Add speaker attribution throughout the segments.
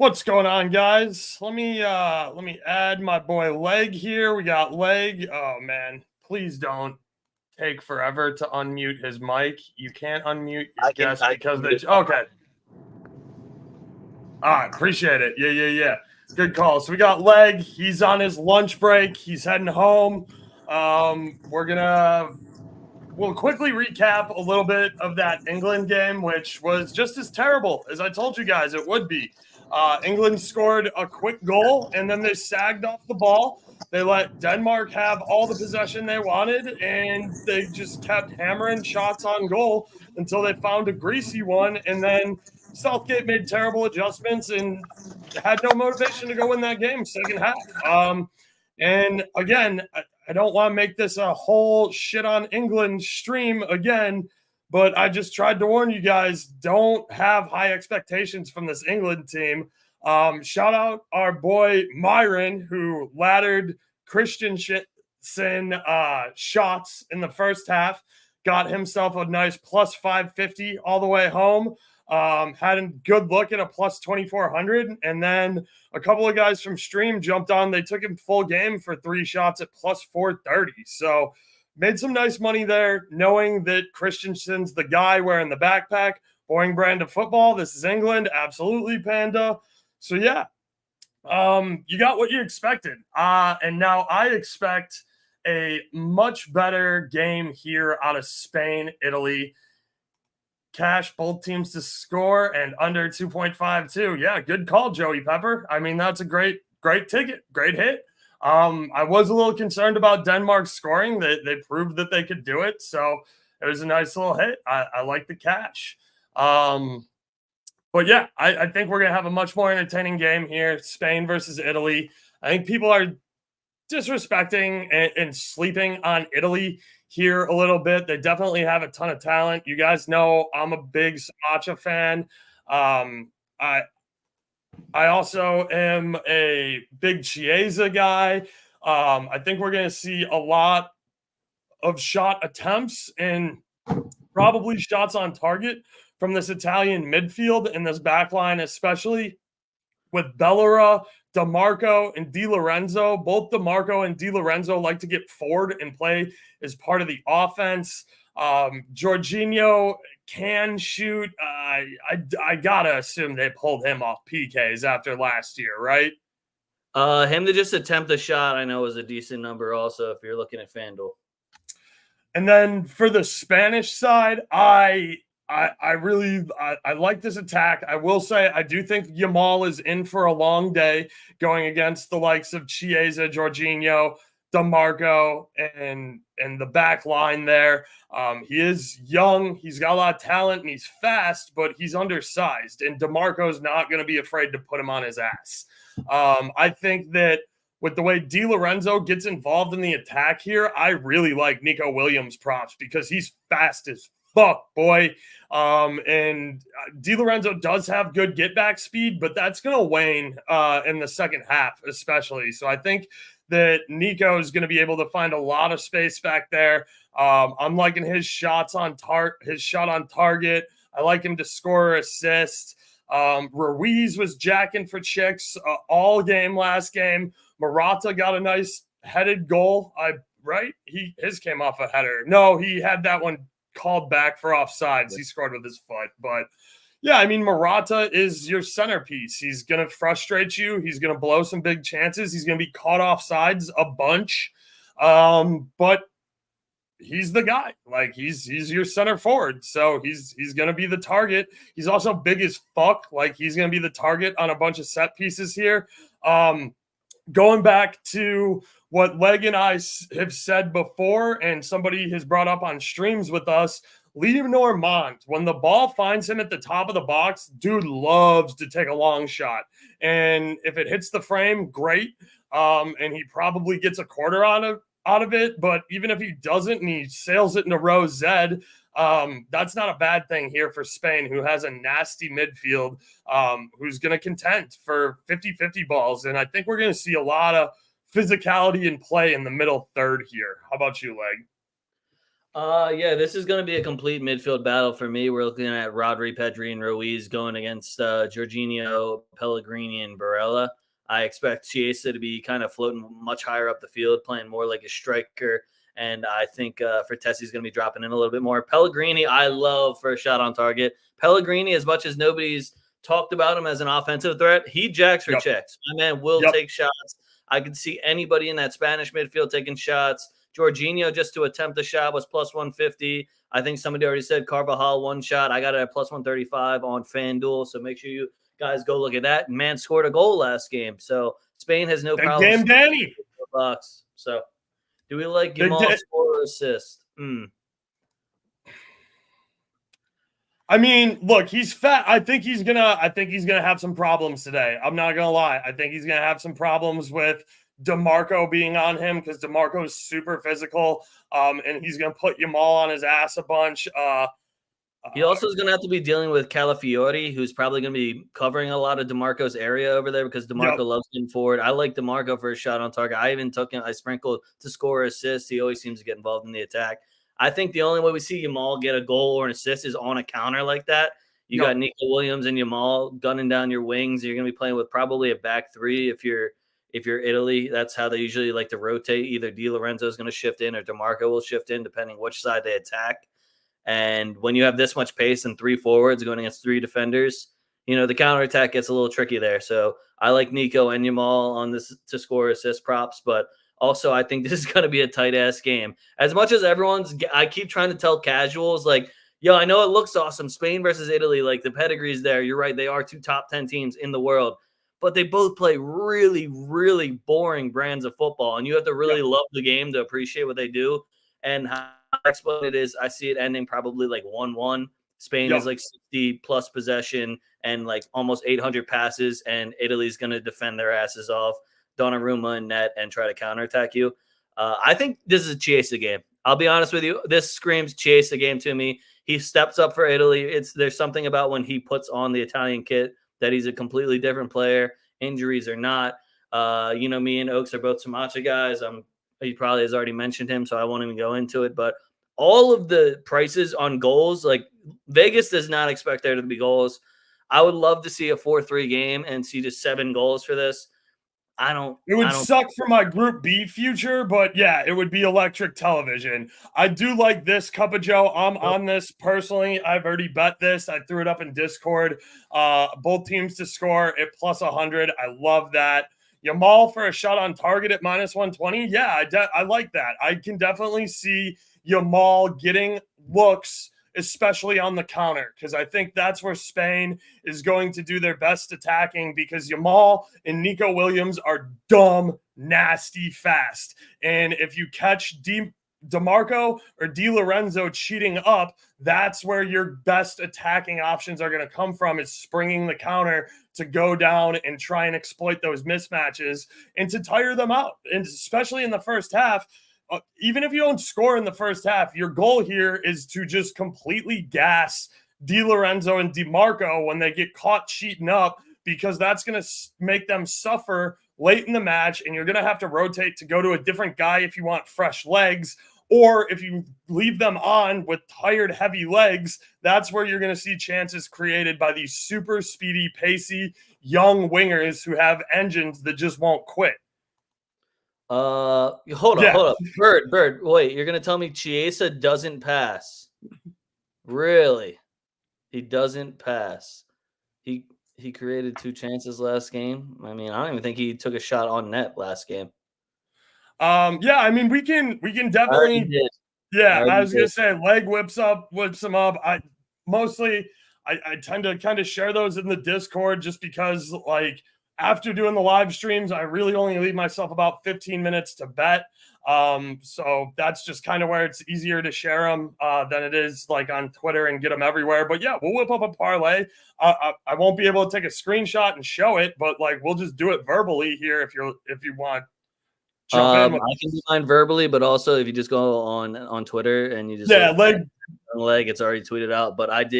Speaker 1: What's going on, guys? Let me add my boy Leg here. We got Leg. Oh man, please don't take forever to unmute his mic. You can't unmute your guest because they okay. All right, appreciate it. Yeah. Good call. So we got Leg. He's on his lunch break. He's heading home. We'll quickly recap a little bit of that England game, which was just as terrible as I told you guys it would be. England scored a quick goal, and then they sagged off the ball. They let Denmark have all the possession they wanted, and they just kept hammering shots on goal until they found a greasy one. And then Southgate made terrible adjustments and had no motivation to go win that game second half. And again, I don't want to make this a whole shit on England stream again, but I just tried to warn you guys, don't have high expectations from this England team. Shout out our boy Myron, who laddered Christensen shots in the first half, got himself a nice plus 550 all the way home. Had a good look at a plus 2,400. And then a couple of guys from stream jumped on. They took him full game for 3 shots at plus 430. So made some nice money there, knowing that Christensen's the guy wearing the backpack. Boring brand of football. This is England. Absolutely, Panda. So, yeah, you got what you expected. And now I expect a much better game here out of Spain, Italy. Cash both teams to score and under 2.52. Yeah, good call, Joey Pepper. I mean, that's a great ticket, great hit. I was a little concerned about Denmark scoring. They proved that they could do it, so it was a nice little hit. I like the cash. But yeah, I think we're gonna have a much more entertaining game here. Spain versus Italy. I think people are disrespecting and sleeping on Italy here a little bit. They definitely have a ton of talent. You guys know I'm a big Samacha fan. I also am a big Chiesa guy. I think we're going to see a lot of shot attempts and probably shots on target from this Italian midfield and this back line, especially with Bellerin, DeMarco, and Di Lorenzo. Both DeMarco and Di Lorenzo like to get forward and play as part of the offense. Jorginho can shoot. I gotta assume they pulled him off PKs after last year, right?
Speaker 2: Him to just attempt a shot, I know, is a decent number also if you're looking at FanDuel.
Speaker 1: And then for the Spanish side, I like this attack. I will say I do think Yamal is in for a long day going against the likes of Chiesa, Jorginho, DeMarco, and the back line there. He is young. He's got a lot of talent, and he's fast, but he's undersized. And DeMarco's not going to be afraid to put him on his ass. I think that with the way Di Lorenzo gets involved in the attack here, I really like Nico Williams props because he's fast as fuck, boy. And Di Lorenzo does have good get back speed, but that's going to wane in the second half, especially. So I think that Nico is going to be able to find a lot of space back there. I'm liking his shot on target. I like him to score or assist. Ruiz was jacking for chicks all game last game. Morata got a nice headed goal. His came off a header. No, he had that one called back for offsides. He scored with his foot. But yeah, I mean, Morata is your centerpiece. He's going to frustrate you. He's going to blow some big chances. He's going to be caught offsides a bunch. But he's the guy. Like, he's your center forward. So he's going to be the target. He's also big as fuck. Like, he's going to be the target on a bunch of set pieces here. Going back to what Leg and I have said before, and somebody has brought up on streams with us, Lee Normand, when the ball finds him at the top of the box, dude loves to take a long shot. And if it hits the frame, great. And he probably gets a quarter out of it. But even if he doesn't and he sails it into row Z, that's not a bad thing here for Spain, who has a nasty midfield, who's going to contend for 50-50 balls. And I think we're going to see a lot of physicality and play in the middle third here. How about you, Leg?
Speaker 2: Yeah, this is going to be a complete midfield battle for me. We're looking at Rodri, Pedri, and Ruiz going against Jorginho, Pellegrini, and Barella. I expect Chiesa to be kind of floating much higher up the field, playing more like a striker. And I think Fertesi's going to be dropping in a little bit more. Pellegrini, I love for a shot on target. Pellegrini, as much as nobody's talked about him as an offensive threat, he jacks for checks. My man will take shots. I can see anybody in that Spanish midfield taking shots. Jorginho, just to attempt the shot, was plus 150. I think somebody already said Carvajal one shot. I got it at plus 135 on FanDuel. So make sure you guys go look at that. Man scored a goal last game. So Spain has no problem.
Speaker 1: Big game, Danny.
Speaker 2: Box. So do we like Yamal score or assist?
Speaker 1: I mean, look, he's fat. I think he's gonna have some problems today. I'm not gonna lie. I think he's gonna have some problems with DeMarco being on him because DeMarco is super physical. And he's gonna put Yamal on his ass a bunch.
Speaker 2: He also is going to have to be dealing with Calafiori, who's probably going to be covering a lot of DeMarco's area over there because DeMarco loves him forward. I like DeMarco for a shot on target. I even took him. I sprinkled to score or assist. He always seems to get involved in the attack. I think the only way we see Yamal get a goal or an assist is on a counter like that. You got Nico Williams and Yamal gunning down your wings. You're going to be playing with probably a back three if you're Italy. That's how they usually like to rotate. Either Di Lorenzo is going to shift in or DeMarco will shift in, depending which side they attack. And when you have this much pace and three forwards going against three defenders, the counterattack gets a little tricky there. So I like Nico and Yamal on this to score assist props, but also I think this is going to be a tight ass game. As much as I keep trying to tell casuals like, yo, I know it looks awesome. Spain versus Italy, like the pedigree's there. You're right. They are two top 10 teams in the world, but they both play really, really boring brands of football. And you have to really love the game to appreciate what they do. And how I explain it is I see it ending probably like 1-1. Spain is like 60 plus possession and like almost 800 passes, and Italy's going to defend their asses off, Donnarumma in net, and try to counterattack you. I think this is a Chiesa game. I'll be honest with you. This screams Chiesa game to me. He steps up for Italy. There's something about when he puts on the Italian kit that he's a completely different player, injuries or not. Me and Oaks are both Samacha guys. He probably has already mentioned him, so I won't even go into it. But all of the prices on goals, like Vegas does not expect there to be goals. I would love to see a 4-3 game and see just 7 goals for this.
Speaker 1: It would suck for my Group B future, but yeah, it would be electric television. I do like this, Cup of Joe. I'm on this personally. I've already bet this. I threw it up in Discord. Both teams to score at plus 100. I love that. Yamal for a shot on target at minus 120. Yeah, I like that. I can definitely see Yamal getting looks, especially on the counter, because I think that's where Spain is going to do their best attacking, because Yamal and Nico Williams are dumb, nasty fast. And if you catch DeMarco or Di Lorenzo cheating up, that's where your best attacking options are going to come from, is springing the counter to go down and try and exploit those mismatches and to tire them out. And especially in the first half, even if you don't score in the first half, your goal here is to just completely gas Di Lorenzo and DeMarco when they get caught cheating up, because that's going to make them suffer late in the match, and you're going to have to rotate to go to a different guy if you want fresh legs, or if you leave them on with tired, heavy legs, that's where you're going to see chances created by these super speedy, pacey, young wingers who have engines that just won't quit.
Speaker 2: Hold up. Bird, wait, you're going to tell me Chiesa doesn't pass? Really? He doesn't pass. He created 2 chances last game. I mean, I don't even think he took a shot on net last game.
Speaker 1: Yeah, I mean, we can definitely. Yeah, I was gonna say leg whips him up. I tend to kind of share those in the Discord just because, like, after doing the live streams, I really only leave myself about 15 minutes to bet. So that's just kind of where it's easier to share them than it is like on Twitter and get them everywhere. But yeah, we'll whip up a parlay. I won't be able to take a screenshot and show it, but like we'll just do it verbally here if you want.
Speaker 2: I can do mine verbally, but also if you just go on Twitter and you just leg, it's already tweeted out. But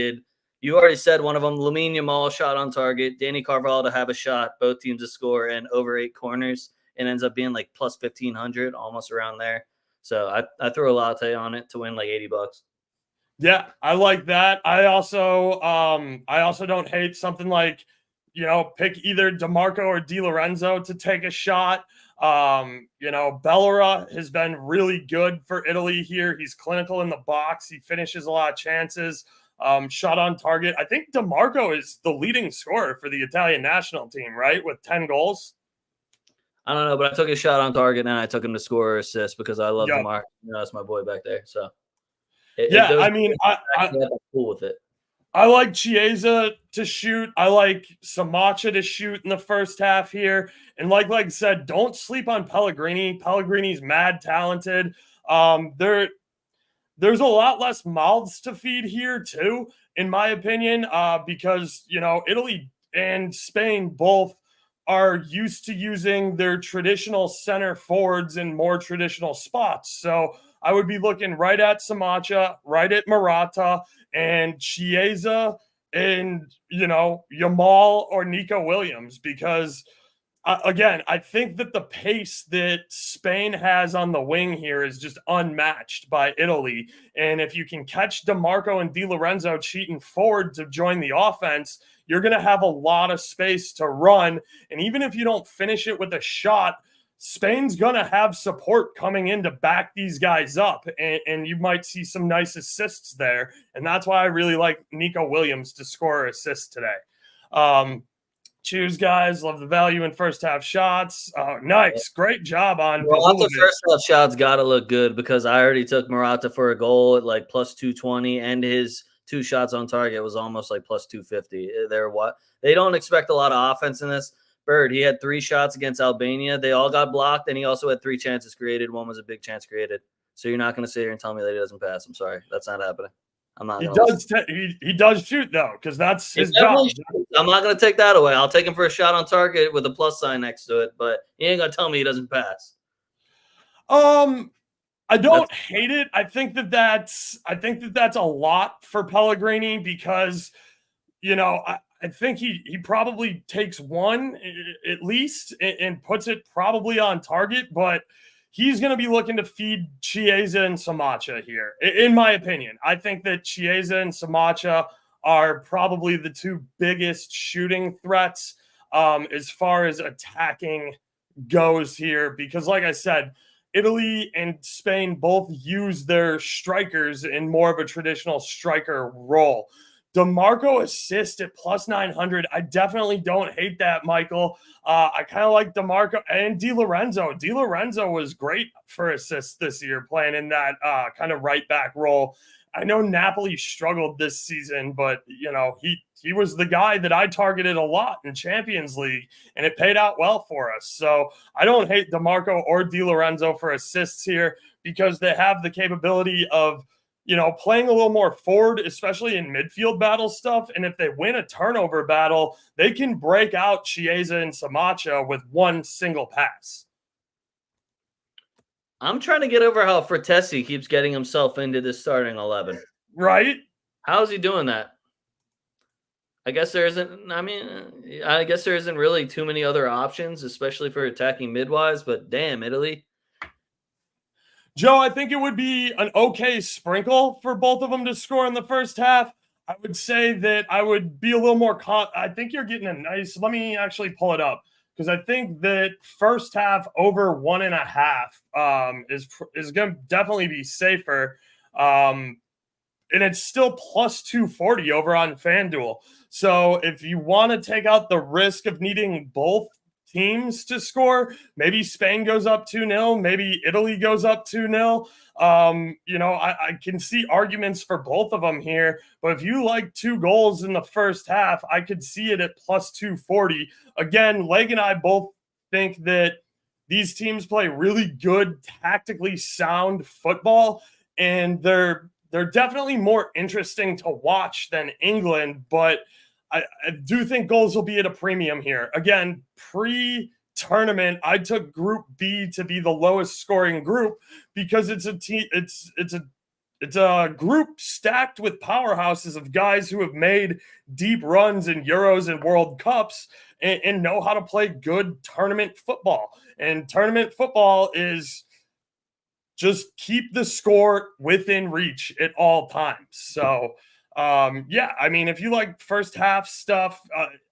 Speaker 2: you already said one of them. Lamine Yamal shot on target, Danny Carvajal to have a shot, both teams to score, and over 8 corners. It ends up being like plus 1,500, almost around there. So I threw a latte on it to win like $80.
Speaker 1: Yeah, I like that. I also don't hate something like, pick either DeMarco or Di Lorenzo to take a shot. Bellara has been really good for Italy here. He's clinical in the box. He finishes a lot of chances. Shot on target. I think DeMarco is the leading scorer for the Italian national team, right? With 10 goals.
Speaker 2: I don't know, but I took a shot on target and I took him to score or assist because I love
Speaker 1: Yep.
Speaker 2: DeMarco. That's my boy back there. So
Speaker 1: I'm
Speaker 2: cool with it.
Speaker 1: I like Chiesa to shoot. I like Samacha to shoot in the first half here. And like I said, don't sleep on Pellegrini. Pellegrini's mad talented. There's a lot less mouths to feed here too, in my opinion, because Italy and Spain both are used to using their traditional center forwards in more traditional spots. So I would be looking right at Samacha, right at Morata, and Chiesa, and Yamal or Nico Williams, because again, I think that the pace that Spain has on the wing here is just unmatched by Italy. And if you can catch DeMarco and Di Lorenzo cheating forward to join the offense, you're going to have a lot of space to run. And even if you don't finish it with a shot, Spain's going to have support coming in to back these guys up. And you might see some nice assists there. And that's why I really like Nico Williams to score assists today. Choose, guys. Love the value in first half shots. Nice. Great job on
Speaker 2: Morata. First half shots got to look good because I already took Morata for a goal at like plus 220, and his 2 shots on target was almost like plus 250. They don't expect a lot of offense in this. Bird, he had 3 shots against Albania. They all got blocked, and he also had 3 chances created. One was a big chance created. So you're not going to sit here and tell me that he doesn't pass. I'm sorry. That's not happening. I'm not.
Speaker 1: He does shoot though, because that's his job.
Speaker 2: I'm not going to take that away. I'll take him for a shot on target with a plus sign next to it, but he ain't going to tell me he doesn't pass.
Speaker 1: I don't hate it. I think that's a lot for Pellegrini because, I think he probably takes one at least and puts it probably on target, but he's going to be looking to feed Chiesa and Samacha here, in my opinion. I think that Chiesa and Samacha are probably the 2 biggest shooting threats as far as attacking goes here, because like I said, Italy and Spain both use their strikers in more of a traditional striker role. DeMarco assist at plus 900. I definitely don't hate that, Michael. I kind of like DeMarco and Di Lorenzo. Di Lorenzo was great for assists this year, playing in that kind of right back role. I know Napoli struggled this season, but he was the guy that I targeted a lot in Champions League, and it paid out well for us. So I don't hate DeMarco or Di Lorenzo for assists here because they have the capability of playing a little more forward, especially in midfield battle stuff. And if they win a turnover battle, they can break out Chiesa and Samacha with one single pass.
Speaker 2: I'm trying to get over how Frattesi keeps getting himself into this starting 11.
Speaker 1: Right?
Speaker 2: How is he doing that? I guess there isn't really too many other options, especially for attacking midwise, but damn, Italy.
Speaker 1: Joe, I think it would be an okay sprinkle for both of them to score in the first half. I would say that I would be a little more I think you're getting a nice, let me actually pull it up, because I think that first half over 1.5 is going to definitely be safer. And it's still plus 240 over on FanDuel. So if you want to take out the risk of needing both teams to score, maybe Spain goes up 2-0, maybe Italy goes up 2-0. I can see arguments for both of them here, but if you like 2 goals in the first half, I could see it at plus 240. Again, Leg and I both think that these teams play really good, tactically sound football, and they're definitely more interesting to watch than England, but I do think goals will be at a premium here. Again, pre-tournament, I took Group B to be the lowest scoring group because it's a group stacked with powerhouses of guys who have made deep runs in Euros and World Cups and know how to play good tournament football. And tournament football is just keep the score within reach at all times. So, yeah, I mean, if you like first half stuff,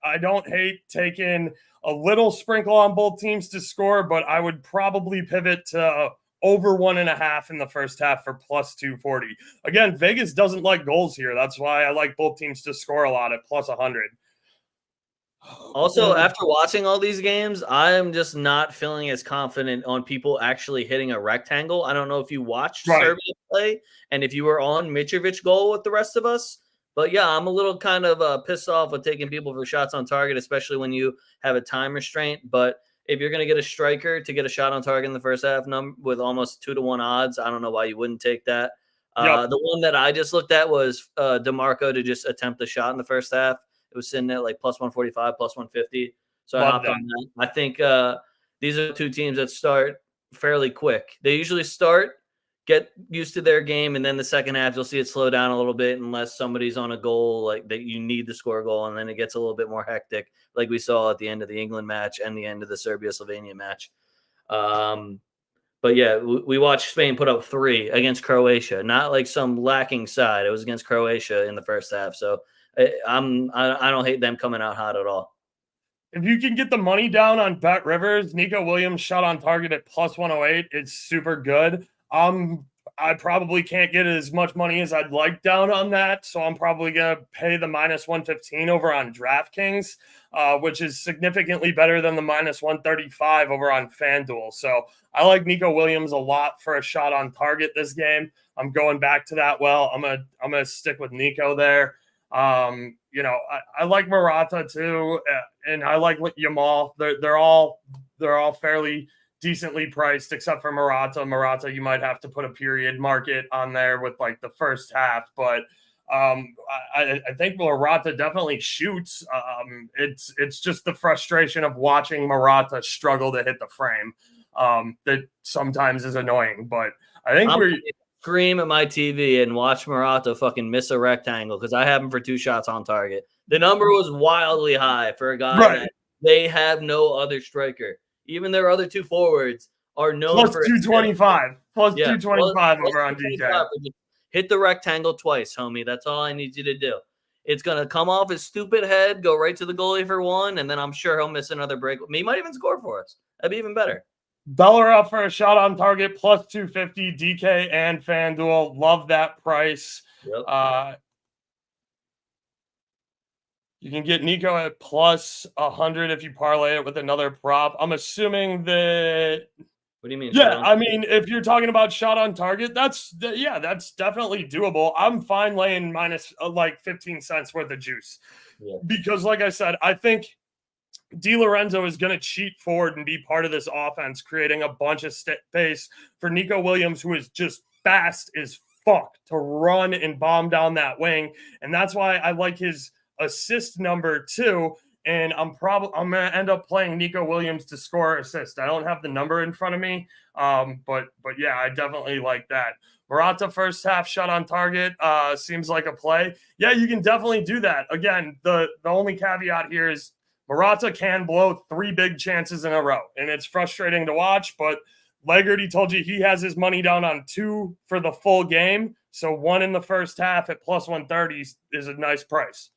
Speaker 1: I don't hate taking a little sprinkle on both teams to score, but I would probably pivot to over 1.5 in the first half for plus 240. Again, Vegas doesn't like goals here. That's why I like both teams to score a lot at plus 100.
Speaker 2: Also, after watching all these games, I'm just not feeling as confident on people actually hitting a rectangle. I don't know if you watched Serbia play and if you were on Mitrovic goal with the rest of us. But yeah, I'm a little kind of pissed off with taking people for shots on target, especially when you have a time restraint. But if you're going to get a striker to get a shot on target in the first half with almost 2-1 odds, I don't know why you wouldn't take that. The one that I just looked at was DeMarco to just attempt a shot in the first half. It was sitting at like plus 145, plus 150. So I hopped on that. I think these are two teams that start fairly quick. They usually start, get used to their game, and then the second half you'll see it slow down a little bit unless somebody's on a goal like that you need to score a goal, and then it gets a little bit more hectic, like we saw at the end of the England match and the end of the Serbia-Slovenia match. But yeah, we watched Spain put up 3 against Croatia, not like some lacking side. It was against Croatia in the first half. So I don't hate them coming out hot at all.
Speaker 1: If you can get the money down on Bet Rivers, Nico Williams shot on target at plus 108. It's super good. I probably can't get as much money as I'd like down on that, so I'm probably going to pay the minus 115 over on DraftKings, which is significantly better than the minus 135 over on FanDuel. So I like Nico Williams a lot for a shot on target this game. I'm going back to that. Well, I'm gonna stick with Nico there. You know, I like Morata too, and I like Yamal. They're all fairly decently priced, except for Morata. Morata, you might have to put a period market on there with like the first half, but I think Morata definitely shoots. It's just the frustration of watching Morata struggle to hit the frame that sometimes is annoying. But I think we're
Speaker 2: scream at my TV and watch Morata fucking miss a rectangle because I have him for 2 shots on target. The number was wildly high for a guy that they have no other striker. Even their other 2 forwards are known
Speaker 1: plus
Speaker 2: for
Speaker 1: 225. Plus 225 over on DK.
Speaker 2: Hit the rectangle twice, homie. That's all I need you to do. It's going to come off his stupid head, go right to the goalie for 1, and then I'm sure he'll miss another break. He might even score for us. That'd be even better.
Speaker 1: Bellerin for a shot on target, plus 250, DK and FanDuel. Love that price.
Speaker 2: Yep.
Speaker 1: You can get Nico at plus 100 if you parlay it with another prop. I'm assuming that.
Speaker 2: What do you mean?
Speaker 1: Yeah, I mean, if you're talking about shot on target, that's definitely doable. I'm fine laying minus like 15 cents worth of juice because, like I said, I think Di Lorenzo is going to cheat forward and be part of this offense, creating a bunch of space for Nico Williams, who is just fast as fuck to run and bomb down that wing, and that's why I like his assist number too. And I'm going to end up playing Nico Williams to score assist. I don't have the number in front of me, but yeah, I definitely like that. Morata first half shot on target seems like a play. Yeah, you can definitely do that. Again, the only caveat here is Morata can blow 3 big chances in a row, and it's frustrating to watch. But Legerty told you he has his money down on 2 for the full game, so 1 in the first half at plus 130 is a nice price.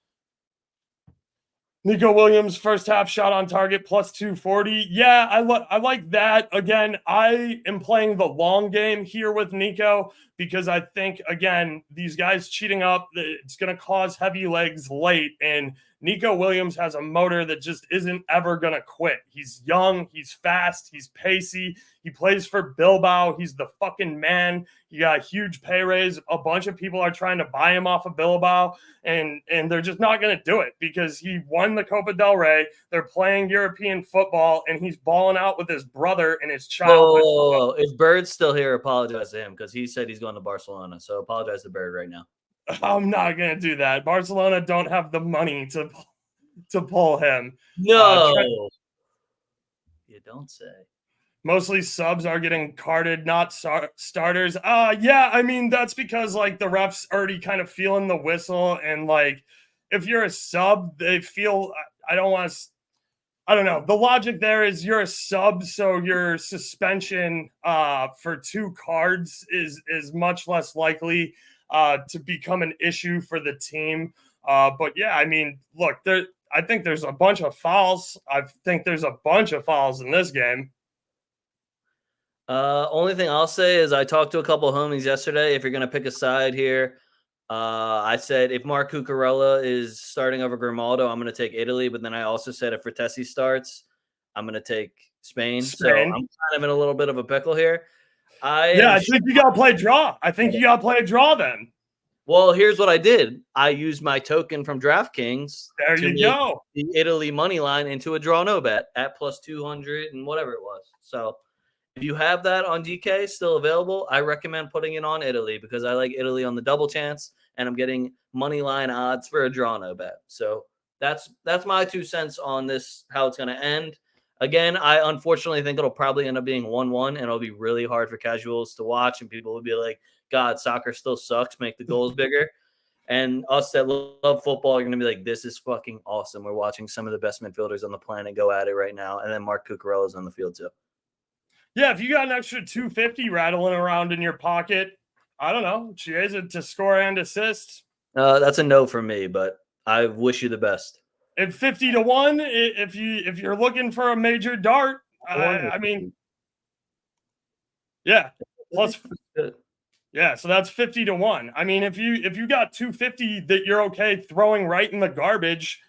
Speaker 1: Nico Williams, first half shot on target, plus 240. Yeah, I like that. Again, I am playing the long game here with Nico because I think, again, these guys cheating up, it's going to cause heavy legs late. And Nico Williams has a motor that just isn't ever going to quit. He's young, he's fast, he's pacey. He plays for Bilbao. He's the fucking man. He got a huge pay raise. A bunch of people are trying to buy him off of Bilbao, and they're just not going to do it because he won the Copa del Rey. They're playing European football, and he's balling out with his brother and his child.
Speaker 2: Oh, if Bird's still here, apologize to him because he said he's going to Barcelona. So apologize to Bird right now.
Speaker 1: I'm not going to do that. Barcelona don't have the money to pull him.
Speaker 2: No. You don't say.
Speaker 1: Mostly subs are getting carded, not starters. Yeah, I mean, that's because, like, the refs already kind of feeling the whistle. And, like, if you're a sub, they feel – I don't want to I don't know. The logic there is you're a sub, so your suspension for 2 cards is much less likely to become an issue for the team. But yeah, I mean, look, I think there's a bunch of fouls. I think there's a bunch of fouls in this game.
Speaker 2: Only thing I'll say is I talked to a couple of homies yesterday. If you're gonna pick a side here, I said if Mark Cucurella is starting over Grimaldo, I'm gonna take Italy. But then I also said if Vertesi starts, I'm gonna take Spain. So I'm kind of in a little bit of a pickle here.
Speaker 1: I think you gotta play draw. I think you gotta play a draw then.
Speaker 2: Well, here's what I did. I used my token from DraftKings
Speaker 1: There
Speaker 2: to
Speaker 1: you
Speaker 2: make
Speaker 1: go.
Speaker 2: the Italy money line into a draw no bet at plus 200 and whatever it was. So if you have that on DK still available, I recommend putting it on Italy because I like Italy on the double chance, and I'm getting money line odds for a draw no bet. So that's my 2 cents on this, how it's going to end. Again, I unfortunately think it'll probably end up being 1-1, and it'll be really hard for casuals to watch, and people will be like, God, soccer still sucks. Make the goals bigger. And us that love football are going to be like, this is fucking awesome. We're watching some of the best midfielders on the planet go at it right now. And then Mark Cucurella's on the field too.
Speaker 1: Yeah, if you got an extra 250 rattling around in your pocket, I don't know, Chiesa to score and assist.
Speaker 2: That's a no for me, but I wish you the best.
Speaker 1: At 50 to 1, if you're looking for a major dart, I mean, yeah, plus, yeah, so that's 50 to 1. I mean, if you got 250 that you're okay throwing right in the garbage,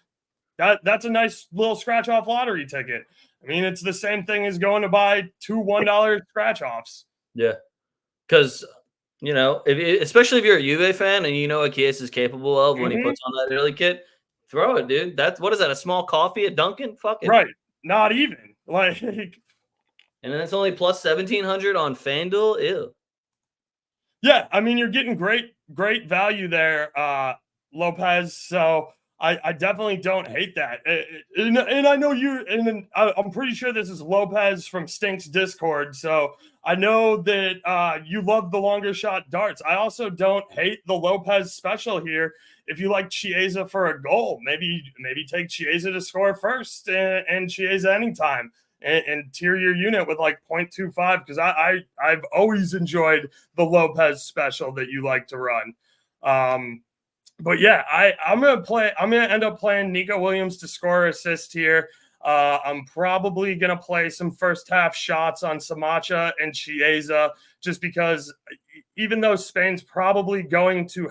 Speaker 1: that's a nice little scratch off lottery ticket. I mean, it's the same thing as going to buy 2 $1 scratch offs.
Speaker 2: Yeah, because especially if you're a Juve fan and you know what Chiesa is capable of when he puts on that early kit, throw it, dude. What is that? A small coffee at Dunkin'? Fuck it.
Speaker 1: Right. Not even like.
Speaker 2: And then it's only plus 1,700 on FanDuel. Ew.
Speaker 1: Yeah, I mean, you're getting great value there, Lopez. So I definitely don't hate that. And I know I'm pretty sure this is Lopez from Stink's Discord. So I know that you love the longer shot darts. I also don't hate the Lopez special here. If you like Chiesa for a goal, maybe take Chiesa to score first and Chiesa anytime. And tier your unit with like 0.25 because I've always enjoyed the Lopez special that you like to run. But yeah, I'm gonna end up playing Nico Williams to score assist here. I'm probably gonna play some first half shots on Samacha and Chiesa just because even though Spain's probably going to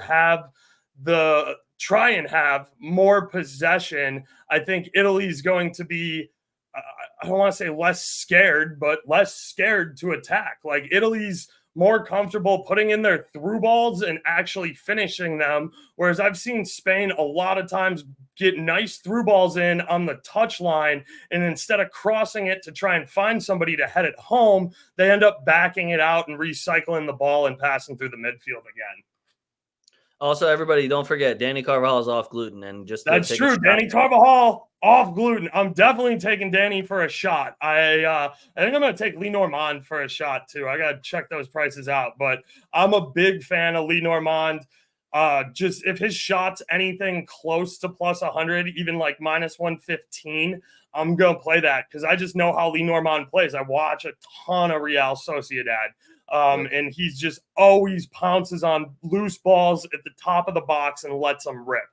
Speaker 1: try and have more possession, I think Italy's going to be I don't want to say less scared, but less scared to attack. Like Italy's more comfortable putting in their through balls and actually finishing them. Whereas I've seen Spain a lot of times get nice through balls in on the touch line. And instead of crossing it to try and find somebody to head it home, they end up backing it out and recycling the ball and passing through the midfield again.
Speaker 2: Also, everybody, don't forget, Danny Carvajal is off gluten. And just
Speaker 1: that's true. Danny Carvajal off gluten. I'm definitely taking Danny for a shot. I think I'm going to take Lee Normand for a shot too. I got to check those prices out, but I'm a big fan of Lee Normand. Just if his shot's anything close to plus 100, even like minus 115, I'm going to play that because I just know how Lee Normand plays. I watch a ton of Real Sociedad. And he's just always pounces on loose balls at the top of the box and lets them rip.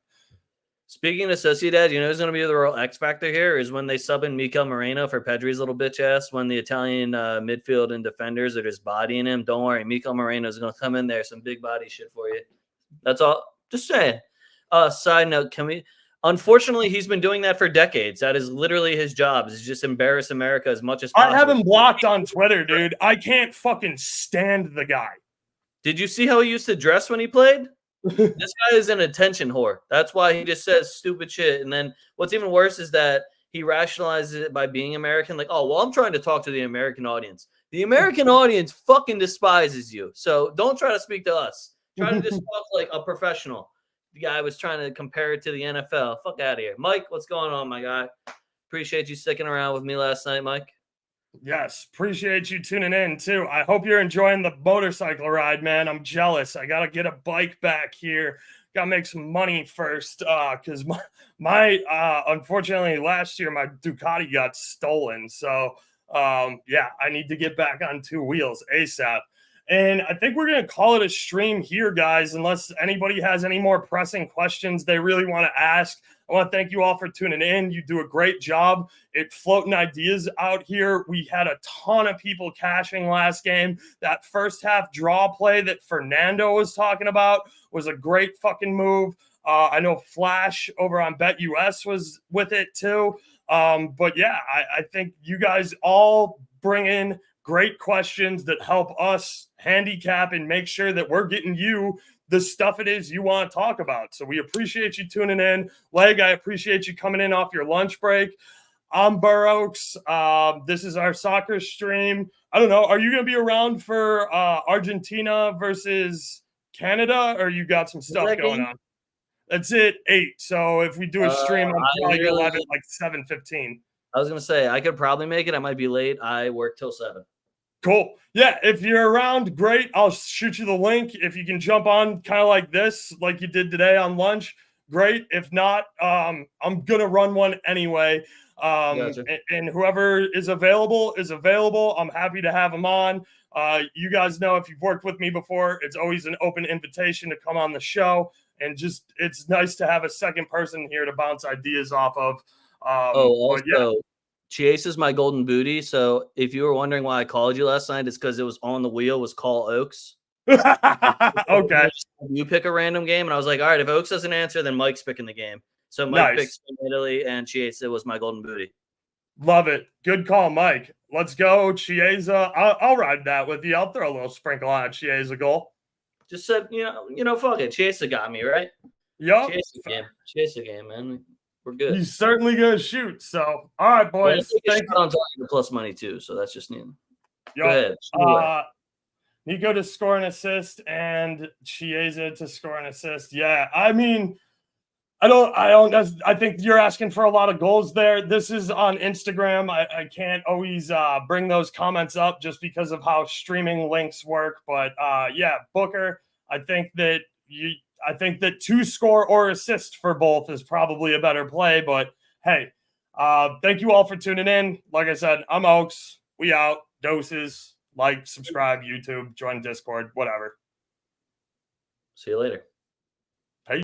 Speaker 2: Speaking of Sociedad, you know who's going to be the real X factor here is when they sub in Mikel Moreno for Pedri's little bitch ass. When the Italian midfield and defenders are just bodying him, don't worry, Mikel Moreno is going to come in there, some big body shit for you. That's all. Just saying. Side note, unfortunately, he's been doing that for decades. That is literally his job, is just embarrass America as much as possible.
Speaker 1: I have him blocked on Twitter, dude. I can't fucking stand the guy.
Speaker 2: Did you see how he used to dress when he played? This guy is an attention whore. That's why he just says stupid shit. And then what's even worse is that he rationalizes it by being American. Like, oh, well, I'm trying to talk to the American audience. The American audience fucking despises you. So don't try to speak to us. Try to just talk like a professional. The guy was trying to compare it to the NFL. Fuck out of here. Mike, what's going on, my guy? Appreciate you sticking around with me last night, Mike.
Speaker 1: Yes, appreciate you tuning in, too. I hope you're enjoying the motorcycle ride, man. I'm jealous. I got to get a bike back here. gotta make some money first. Because my unfortunately last year my Ducati got stolen. So yeah, I need to get back on two wheels ASAP. And I think we're going to call it a stream here, guys, unless anybody has any more pressing questions they really want to ask. I want to thank you all for tuning in. You do a great job at floating ideas out here. We had a ton of people cashing last game. That first half draw play that Fernando was talking about was a great fucking move. I know Flash over on BetUS was with it too. But yeah, I think you guys all bring in great questions that help us handicap and make sure that we're getting you the stuff it is you want to talk about. So we appreciate you tuning in. Leg, I appreciate you coming in off your lunch break. I'm Burroaks. This is our soccer stream. I don't know. Are you going to be around for Argentina versus Canada, or you got some stuff going on? That's it, 8. So if we do a stream, I'm probably going to live at like 7:15.
Speaker 2: I was going to say, I could probably make it. I might be late. I work till 7.
Speaker 1: Cool. Yeah, if you're around, great. I'll shoot you the link. If you can jump on kind of like this, like you did today on lunch, great. If not, I'm going to run one anyway.
Speaker 2: Gotcha.
Speaker 1: And whoever is available is available. I'm happy to have them on. You guys know if you've worked with me before, it's always an open invitation to come on the show. And just it's nice to have a second person here to bounce ideas off of.
Speaker 2: Also, Chase is my golden booty. So if you were wondering why I called you last night, it's because it was on the wheel was call Oaks.
Speaker 1: Okay.
Speaker 2: You pick a random game, and I was like, all right, if Oaks doesn't answer, then Mike's picking the game. So Mike picks Italy, and Chase, it was my golden booty.
Speaker 1: Love it. Good call, Mike. Let's go, Chiesa. I'll ride that with you. I'll throw a little sprinkle on a Chiesa goal.
Speaker 2: Just said, fuck it. Chiesa got me, right?
Speaker 1: Yup.
Speaker 2: Chiesa game, man. We're good.
Speaker 1: He's certainly going to shoot. So, all right, boys.
Speaker 2: Thank you. I'm talking plus money, too. So that's just new.
Speaker 1: Go ahead. Nico to score an assist and Chiesa to score an assist. Yeah, I mean, I think you're asking for a lot of goals there. This is on Instagram. I can't always bring those comments up just because of how streaming links work. But yeah, Booker, I think that 2 score or assist for both is probably a better play. But hey, thank you all for tuning in. Like I said, I'm Oaks. We out. Doses. Like, subscribe, YouTube, join Discord, whatever.
Speaker 2: See you later.